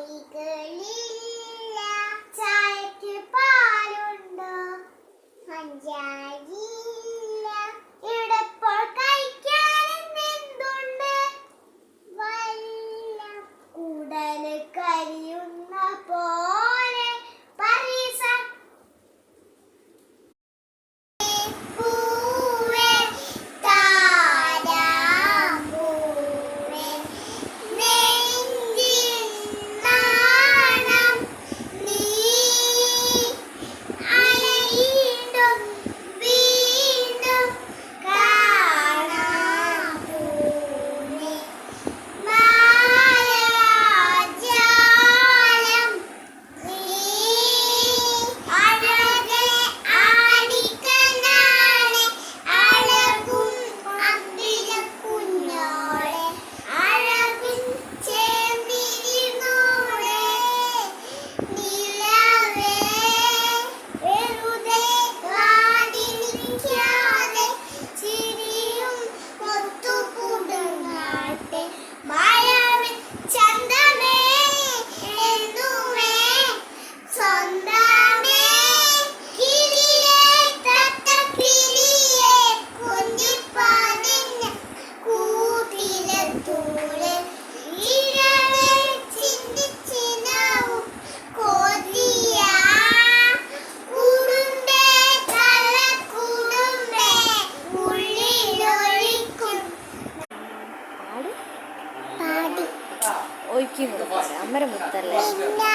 കടികളില്ല. ചായക്ക് പാലുണ്ടോ? പഞ്ചാരില്ല. ഇവിടെ ഇപ്പോൾ കഴിക്കാനും എന്തുണ്ട്? വല്ല ഉടല് കരിയുന്ന പോലെ പരീസ പൂവേ താരാമ്പൂവേ നെഞ്ചിൻ നാണം നീ അലയിടും വീണ്ടും കാണാം പൂവേ മായാജാലം നീ അഴകേ ആടിക്കനാളെ അഴകും അമ്പിളിക്കുഞ്ഞോളെ അഴകിൻ ചേമ്പിരിനോളെ നിലവേ വെറുതെ കാതിരിക്കാതെ ചിരിയും കൊത്തുകൂടുങ്ങാട്ടെ മായാവിൻ ചന്തമേ എന്നുമേ സ്വന്തമേ കിളിയേ തത്തക്കിളിയേ കുഞ്ഞിപ്പാതിഞ്ഞ കൂട്ടിലെത്തൂളെ ഇരവേ ചിന്തിച്ചിനാവും കോതിയ കുറുമ്പേ കള്ളക്കുറുമ്പേ ഉള്ളിലൊഴിക്കും പാടി ഒഴിക്കും അമ്മര മുത്തല്ലേ മിന്നാ